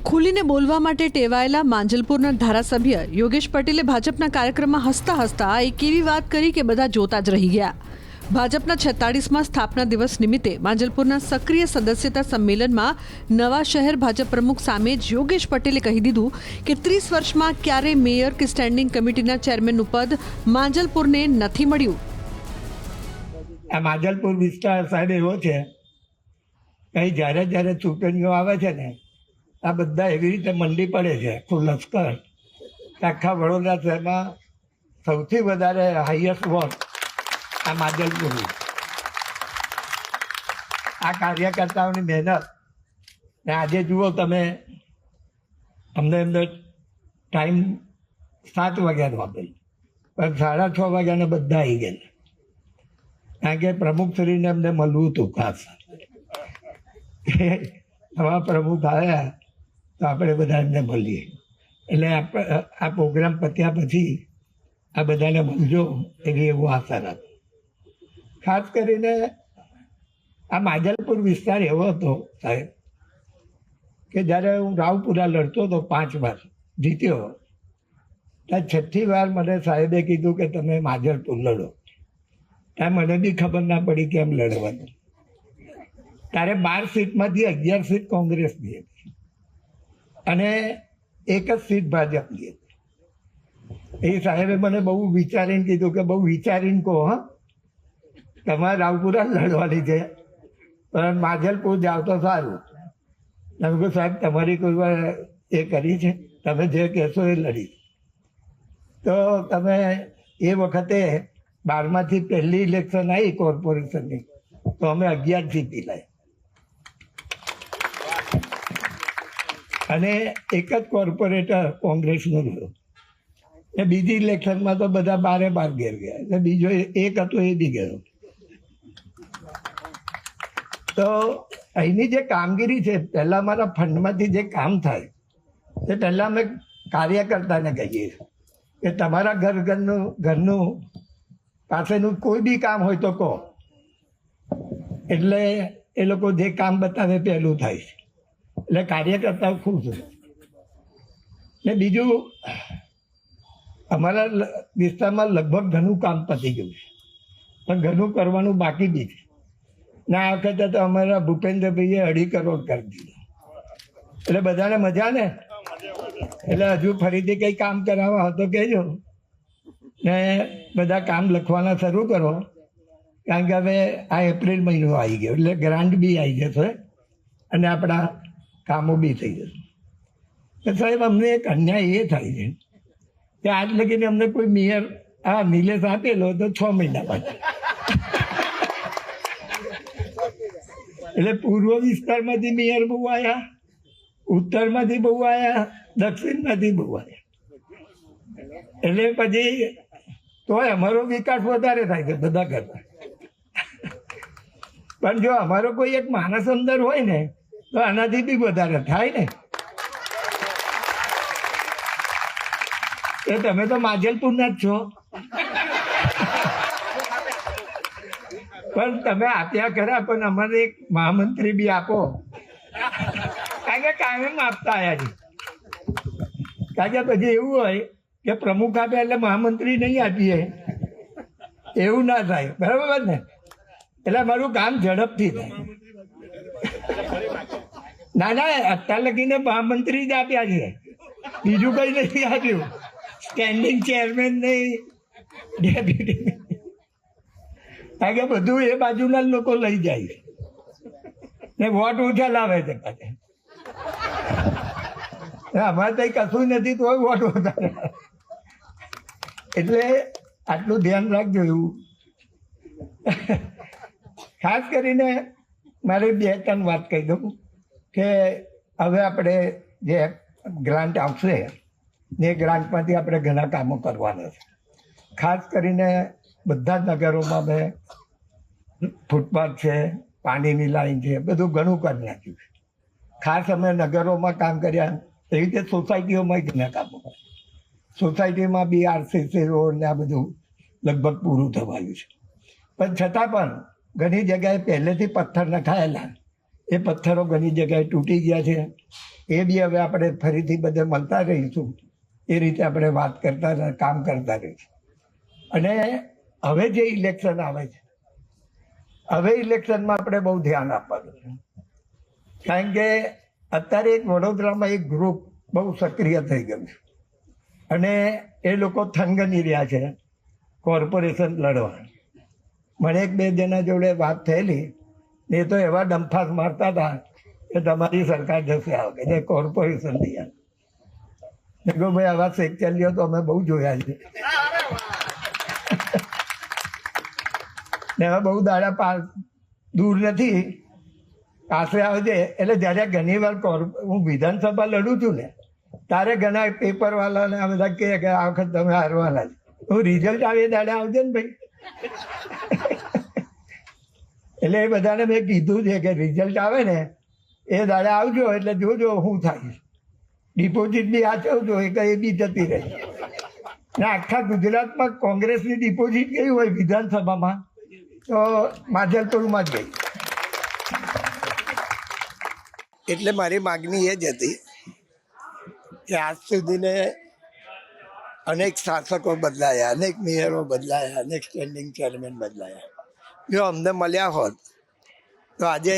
ખુલીને બોલવા માટે ટેવાયેલા માંજલપુરના ધારાસભ્ય યોગેશ પટેલે ભાજપના કાર્યક્રમમાં હસતા હસતા એક એવી વાત કરી કે બધા જોતા જ રહી ગયા. ભાજપના 46મા સ્થાપના દિવસ નિમિત્તે માંજલપુરના સક્રિય સદસ્યતા સંમેલનમાં નવા શહેર ભાજપ પ્રમુખ સામે જ યોગેશ પટેલે કહી દીધું કે 30 વર્ષમાં ક્યારેય મેયર કે સ્ટેન્ડિંગ કમિટીના ચેરમેનનું પદ માંજલપુરને નથી મળ્યું. આ માંજલપુર વિસ્તાર સાહેબ એવો છે કઈ જ્યારે ચૂંટણીઓ આવે છે ને આ બધા એવી રીતે મંડી પડે છે આખું લશ્કર. આખા વડોદરા શહેરમાં સૌથી વધારે હાઈએસ્ટ વોટ આ માંજલપુરની. આ કાર્યકર્તાઓની મહેનત ને આજે જુઓ તમે, અમને ટાઈમ 7 વાગ્યાનો આપેલ પણ 6:30 વાગ્યાને બધા આવી ગયા, કારણ કે પ્રમુખશ્રીને અમને મળવું હતું ખાસ. નવા પ્રમુખ આવ્યા તો આપણે બધા એમને મળીએ, એટલે આ પ્રોગ્રામ પત્યા પછી આ બધાને મળજો એવી એવું આશા રાખું. ખાસ કરીને આ માંજલપુર વિસ્તાર એવો હતો સાહેબ કે જ્યારે હું રાવપુરા લડતો હતો 5 વાર જીત્યો, ત્યાં 6ઠી વાર મને સાહેબે કીધું કે તમે માંજલપુર લડો. ત્યાં મને બી ખબર ના પડી કેમ લડવાનું. ત્યારે 12 સીટમાંથી 11 સીટ કોંગ્રેસની હતી અને 1 જ સીટ ભાજપની હતી. એ સાહેબે મને બહુ વિચારીને કીધું કે બહુ વિચારીને કહો, હા તમારે રાવપુરા લડવાની છે પણ માંજલપુર જાવ તો સારું. મેં કહ્યું સાહેબ તમારી કોઈ વાર એ કરી છે, તમે જે કહેશો એ લડી. તો તમે એ વખતે 12માંથી પહેલી ઇલેક્શન આવી કોર્પોરેશનની તો અમે 11 જીતી લાવ્યા અને એક જ કોર્પોરેટર કોંગ્રેસનો રહ્યો. એ બીજી ઇલેક્શનમાં તો બધા 12 ઘેર ગયા, એટલે બીજો એક હતો એ બી ગયો. તો અહીંની જે કામગીરી છે, પહેલાં મારા ફંડમાંથી જે કામ થાય તે પહેલાં અમે કાર્યકર્તાને કહીએ કે તમારા ઘરનું પાસેનું કોઈ બી કામ હોય તો કહો, એટલે એ લોકો જે કામ બતાવે પહેલું થાય છે, એટલે કાર્યકર્તાઓ ખુશ હોય. ને બીજું અમારા વિસ્તારમાં લગભગ ઘણું કામ પતી ગયું છે પણ ઘણું કરવાનું બાકી બી છે. ને આ વખતે તો અમારા ભૂપેન્દ્રભાઈએ 2.5 કરોડ કરી દીધું, એટલે બધાને મજા ને. એટલે હજુ ફરીથી કંઈ કામ કરાવવા હોય તો કહેજો ને બધા કામ લખવાના શરૂ કરો, કારણ કે હવે આ એપ્રિલ મહિનો આવી ગયો એટલે ગ્રાન્ટ બી આવી જશે અને આપણા કામો બી થઈ જશે. તો સાહેબ અમને એક અન્યાય એ થાય છે કે આજ લગીને અમને કોઈ મેયર આ નિલેશ આપેલો તો 6 મહિના બાદ, એટલે પૂર્વ વિસ્તારમાંથી મેયર બહુ આવ્યા, ઉત્તરમાંથી બહુ આવ્યા, દક્ષિણમાંથી બહુ આવ્યા. એટલે પછી તોય અમારો વિકાસ વધારે થાય છે બધા કરતા. પણ જો અમારો કોઈ એક માણસ અંદર હોય ને તો આનાથી બી વધારે થાય ને. એ તમે તો માંજલપુરના જ છો પણ તમે આપ્યા ખરા, પણ અમારે એક મહામંત્રી બી આપો, કારણ કે કાયમ આપતા આવ્યા છે. કારણ કે પછી એવું હોય કે પ્રમુખ આપે એટલે મહામંત્રી નહીં આપીએ, એવું ના થાય, બરાબર ને? એટલે મારું કામ ઝડપથી થાય. ના અત્યાર લગીને મહામંત્રી જ આપ્યા છે, બીજું કંઈ નથી આપ્યું. સ્ટેન્ડિંગ ચેરમેન નહીં, ડેપ્યુટી, કારણ કે બધું એ બાજુના લોકો લઈ જાય છે ને વોટ ઓછા લાવે છે પાછા. અમારે તો કશું નથી તો વોટ વધારે. એટલે આટલું ધ્યાન રાખજો. એવું ખાસ કરીને મારે 2-3 વાત કહી દઉં કે હવે આપણે જે ગ્રાન્ટ આવશે ને ગ્રાન્ટમાંથી આપણે ઘણા કામો કરવાના છે. ખાસ કરીને બધા જ નગરોમાં મેં ફૂટપાથ છે, પાણીની લાઈન છે, બધું ઘણું કરી નાખ્યું છે. ખાસ અમે નગરોમાં કામ કર્યા, એવી રીતે સોસાયટીઓમાં ઘણા કામો કર્યા. સોસાયટીમાં બી આરસીસી રોડ ને આ બધું લગભગ પૂરું થવાયું છે. પણ છતાં પણ ઘણી જગ્યાએ પહેલેથી પથ્થર નખાયેલા એ પથ્થરો ઘણી જગ્યાએ તૂટી ગયા છે. એ બી હવે આપણે ફરીથી બધે મળતા રહીશું. એ રીતે આપણે વાત કરતા કામ કરતા રહીશું. અને હવે જે ઇલેક્શન આવે છે, હવે ઇલેક્શનમાં આપણે બહુ ધ્યાન આપવાનું છે. કારણ કે અત્યારે એક વડોદરામાં એક ગ્રુપ બહુ સક્રિય થઈ ગયું છે અને એ લોકો થનગની રહ્યા છે કોર્પોરેશન લડવા. મને એક બે જણા જોડે વાત થયેલી, એ તો એવા ડંફાસ મારતા હતા કે તમારી સરકાર જશે આવે કે કોર્પોરેશન નહીં. મેં કહું ભાઈ આવા સેક્ચરીઓ તો અમે બહુ જોયા છે ને હવે બહુ દાડા દૂર નથી, પાસે આવજે. એટલે જ્યારે ઘણી વાર હું વિધાનસભા લડું છું ને ત્યારે ઘણા પેપરવાળાને આ બધા કહે કે આ વખત તમે હારવાના છે. હું રિઝલ્ટ આવે એ દાડે આવજે ને ભાઈ. એટલે એ બધાને મેં કીધું છે કે રિઝલ્ટ આવે ને એ દાડે આવજો, એટલે જોજો હું થાય. ડિપોઝિટ બી આચવજો, એ કંઈ બી જતી રહે. ને આખા ગુજરાતમાં કોંગ્રેસની ડિપોઝિટ કેવી હોય વિધાનસભામાં, તો માજલપુરમાં જ ગઈ. એટલે મારી માગણી એ જ હતી કે આજ સુધીને અનેક શાસકો બદલાયા, અનેક મેયરો બદલાયા, અનેક સ્ટેન્ડિંગ ચેરમેન બદલાયા. જો અમને મળ્યા હોત તો આજે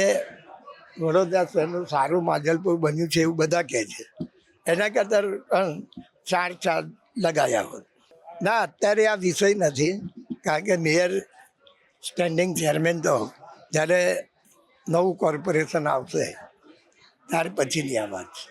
વડોદરા શહેરનું સારું માજલપુર બન્યું છે એવું બધા કહે છે. એના કરતાં 4 લગાવ્યા હોત. ના, અત્યારે આ વિષય નથી, કારણ કે મેયર સ્ટેન્ડિંગ ચેરમેન તો જ્યારે નવું કોર્પોરેશન આવશે ત્યાર પછીની આ વાત છે.